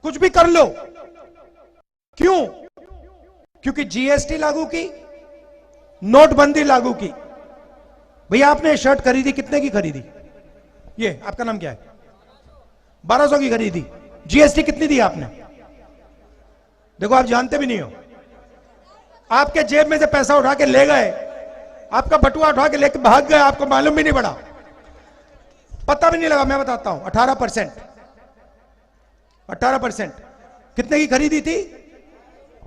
कुछ भी कर लो। क्यों? क्योंकि जीएसटी लागू की, नोटबंदी लागू की। भैया आपने शर्ट खरीदी, कितने की खरीदी? ये आपका नाम क्या है? 1200 की खरीदी। जीएसटी कितनी दी आपने? देखो आप जानते भी नहीं हो। आपके जेब में से पैसा उठा के ले गए, आपका बटुआ उठा के लेके भाग गए, आपको मालूम भी नहीं पड़ा, पता भी नहीं लगा। मैं बताता हूं, 18%। 18%। कितने की खरीदी थी?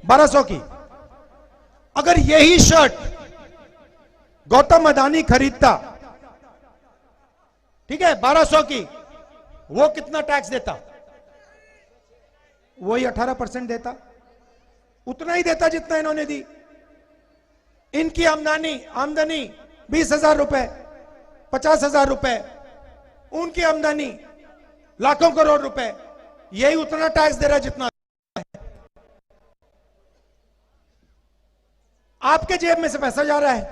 1200 की। अगर यही शर्ट गौतम अदानी खरीदता, ठीक है, 1200 की, वो कितना टैक्स देता? वही 18% देता। उतना ही देता जितना इन्होंने दी। इनकी आमदनी 20,000 रुपए, 50,000 रुपए, उनकी आमदनी लाखों करोड़ रुपए, यही उतना टैक्स दे रहा है जितना आपके जेब में से पैसा जा रहा है।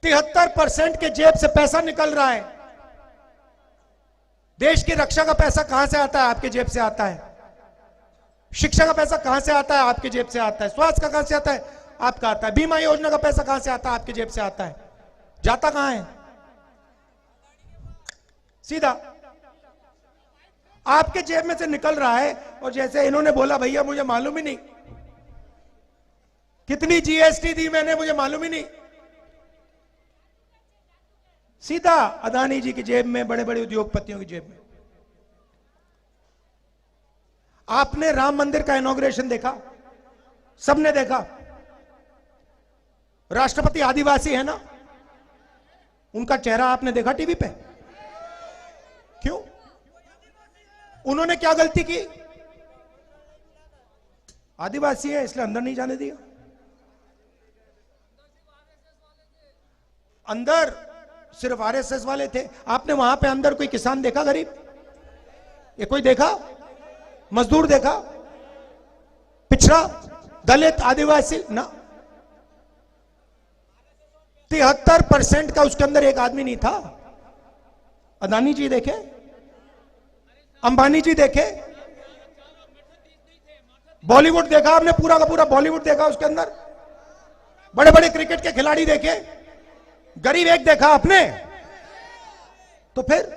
73% के जेब से पैसा निकल रहा है। देश की रक्षा का पैसा कहां से आता है? आपके जेब से आता है। शिक्षा का पैसा कहां से आता है? आपके जेब से आता है। स्वास्थ्य का कहां से आता है? आपका आता है। बीमा योजना का पैसा कहां से आता है? आपके जेब से आता है। जाता कहां है? सीधा आपके जेब में से निकल रहा है। और जैसे इन्होंने बोला, भैया मुझे मालूम ही नहीं कितनी जीएसटी दी मैंने, मुझे मालूम ही नहीं। सीधा अदानी जी की जेब में, बड़े बड़े उद्योगपतियों की जेब में। आपने राम मंदिर का इनॉग्रेशन देखा? सबने देखा। राष्ट्रपति आदिवासी है ना, उनका चेहरा आपने देखा टीवी पे? क्यों? उन्होंने क्या गलती की? आदिवासी है इसलिए अंदर नहीं जाने दिया। अंदर सिर्फ आरएसएस वाले थे। आपने वहां पे अंदर कोई किसान देखा गरीब? ये कोई देखा? मजदूर देखा? पिछड़ा, दलित, आदिवासी ना। 73% का उसके अंदर एक आदमी नहीं था। अदानी जी देखे, अंबानी जी देखे, बॉलीवुड देखा आपने, पूरा का पूरा बॉलीवुड देखा उसके अंदर। बड़े बड़े क्रिकेट के खिलाड़ी देखे, गरीब एक देखा आपने? तो फिर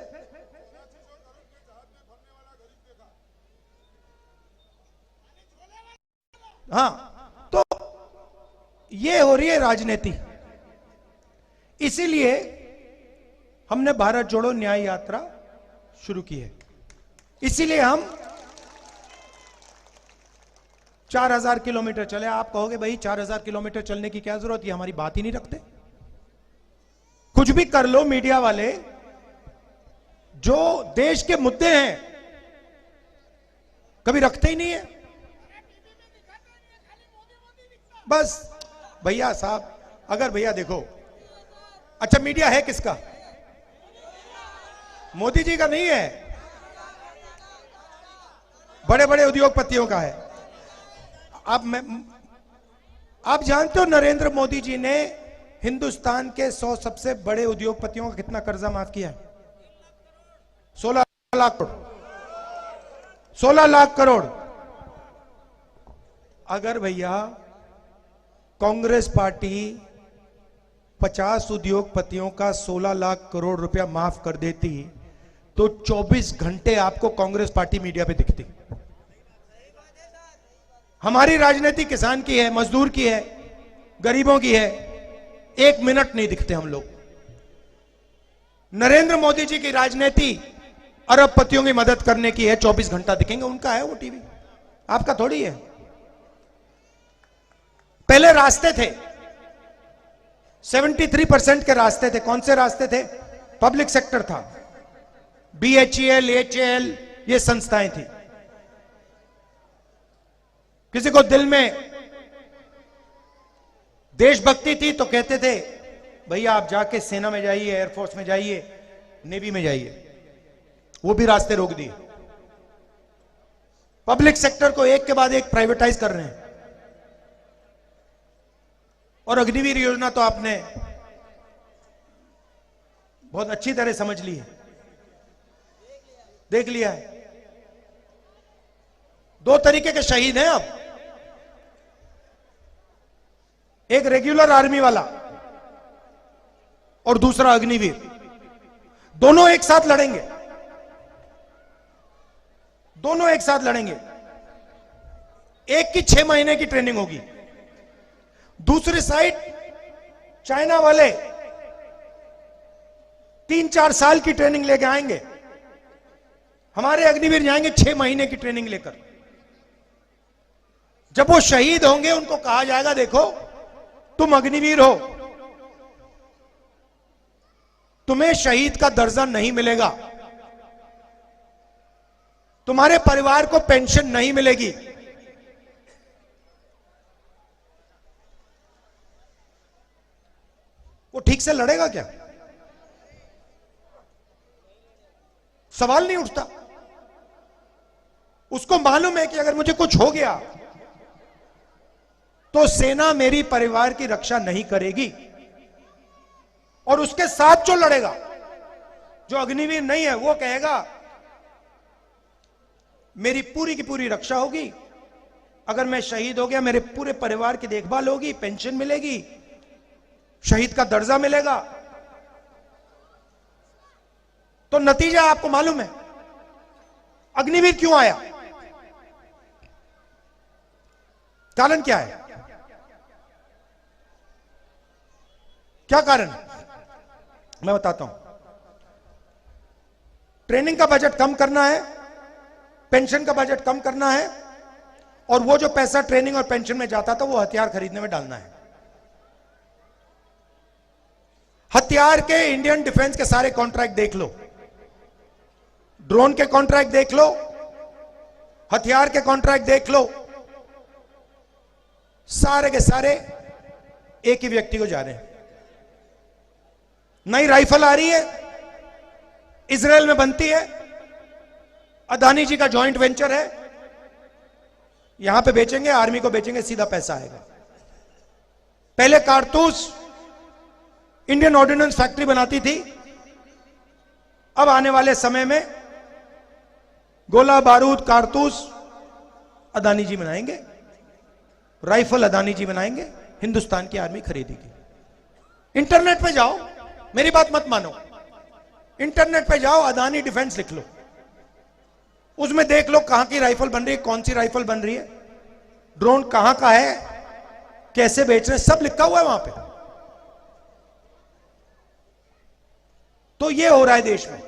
हाँ, तो ये हो रही है राजनीति। इसीलिए हमने भारत जोड़ो न्याय यात्रा शुरू की है। इसीलिए हम 4000 किलोमीटर चले। आप कहोगे भाई 4000 किलोमीटर चलने की क्या जरूरत है, हमारी बात ही नहीं रखते। कुछ भी कर लो मीडिया वाले, जो देश के मुद्दे हैं कभी रखते ही नहीं है। बस भैया साहब, अगर भैया देखो, अच्छा मीडिया है किसका? मोदी जी का नहीं है, बड़े बड़े उद्योगपतियों का है। आप जानते हो नरेंद्र मोदी जी ने हिंदुस्तान के 100 सबसे बड़े उद्योगपतियों का कितना कर्जा माफ किया है? 16 लाख करोड़। 16 लाख करोड़। अगर भैया कांग्रेस पार्टी 50 उद्योगपतियों का 16 लाख करोड़ रुपया माफ कर देती, तो 24 घंटे आपको कांग्रेस पार्टी मीडिया पे दिखती। हमारी राजनीति किसान की है, मजदूर की है, गरीबों की है। 1 मिनट नहीं दिखते हम लोग। नरेंद्र मोदी जी की राजनीति अरबपतियों की मदद करने की है। 24 घंटा दिखेंगे, उनका है वो टीवी, आपका थोड़ी है। पहले रास्ते थे, 73% के रास्ते थे। कौन से रास्ते थे? पब्लिक सेक्टर था, BHEL, HAL, ये संस्थाएं थी। किसी को दिल में देशभक्ति थी तो कहते थे भैया आप जाके सेना में जाइए, एयरफोर्स में जाइए, नेवी में जाइए। वो भी रास्ते रोक दिए। पब्लिक सेक्टर को एक के बाद एक प्राइवेटाइज कर रहे हैं। और अग्निवीर योजना तो आपने बहुत अच्छी तरह समझ ली है, देख लिया है। दो तरीके के शहीद हैं अब, एक रेगुलर आर्मी वाला और दूसरा अग्निवीर। दोनों एक साथ लड़ेंगे, दोनों एक साथ लड़ेंगे। एक की 6 महीने की ट्रेनिंग होगी, दूसरी साइड चाइना वाले 3-4 साल की ट्रेनिंग लेके आएंगे। हमारे अग्निवीर जाएंगे 6 महीने की ट्रेनिंग लेकर। जब वो शहीद होंगे उनको कहा जाएगा देखो तुम अग्निवीर हो, तुम्हें शहीद का दर्जा नहीं मिलेगा, तुम्हारे परिवार को पेंशन नहीं मिलेगी। वो ठीक से लड़ेगा क्या? सवाल नहीं उठता। उसको मालूम है कि अगर मुझे कुछ हो गया तो सेना मेरी परिवार की रक्षा नहीं करेगी, और उसके साथ जो लड़ेगा, जो अग्निवीर नहीं है, वो कहेगा मेरी पूरी की पूरी रक्षा होगी, अगर मैं शहीद हो गया मेरे पूरे परिवार की देखभाल होगी, पेंशन मिलेगी, शहीद का दर्जा मिलेगा। तो नतीजा आपको मालूम है। अग्निवीर क्यों आया? कारण क्या है? क्या कारण है? मैं बताता हूं। ट्रेनिंग का बजट कम करना है, पेंशन का बजट कम करना है, और वो जो पैसा ट्रेनिंग और पेंशन में जाता था वो हथियार खरीदने में डालना है। हथियार के इंडियन डिफेंस के सारे कॉन्ट्रैक्ट देख लो, ड्रोन के कॉन्ट्रैक्ट देख लो, हथियार के कॉन्ट्रैक्ट देख लो, सारे के सारे एक ही व्यक्ति को जा रहे हैं। नई राइफल आ रही है, इजराइल में बनती है, अदानी जी का जॉइंट वेंचर है, यहां पे बेचेंगे, आर्मी को बेचेंगे, सीधा पैसा आएगा। पहले कारतूस इंडियन ऑर्डिनेंस फैक्ट्री बनाती थी, अब आने वाले समय में गोला बारूद कारतूस अदानी जी बनाएंगे, राइफल अदानी जी बनाएंगे, हिंदुस्तान की आर्मी खरीदेगी। इंटरनेट पे जाओ, मेरी बात मत मानो, इंटरनेट पे जाओ, अदानी डिफेंस लिख लो, उसमें देख लो कहां की राइफल बन रही है, कौन सी राइफल बन रही है, ड्रोन कहां का है, कैसे बेच रहे हैं, सब लिखा हुआ है वहां पे। तो ये हो रहा है देश में।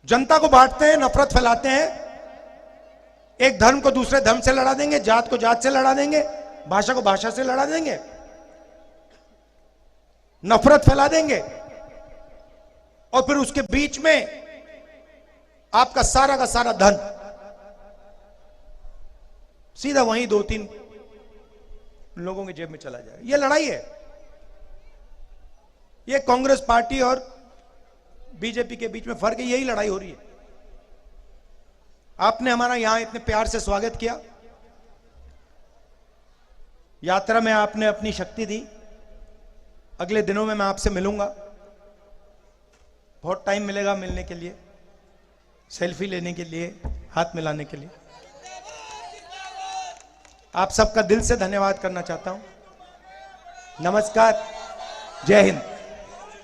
जनता को बांटते हैं, नफरत फैलाते हैं, एक धर्म को दूसरे धर्म से लड़ा देंगे, जात को जात से लड़ा देंगे, भाषा को भाषा से लड़ा देंगे, नफरत फैला देंगे, और फिर उसके बीच में आपका सारा का सारा धन सीधा वहीं 2-3 लोगों की जेब में चला जाए। यह लड़ाई है, यह कांग्रेस पार्टी और बीजेपी के बीच में फर्क है, यही लड़ाई हो रही है। आपने हमारा यहां इतने प्यार से स्वागत किया, यात्रा में आपने अपनी शक्ति दी, अगले दिनों में मैं आपसे मिलूंगा, बहुत टाइम मिलेगा मिलने के लिए, सेल्फी लेने के लिए, हाथ मिलाने के लिए। आप सबका दिल से धन्यवाद करना चाहता हूं। नमस्कार, जय हिंद।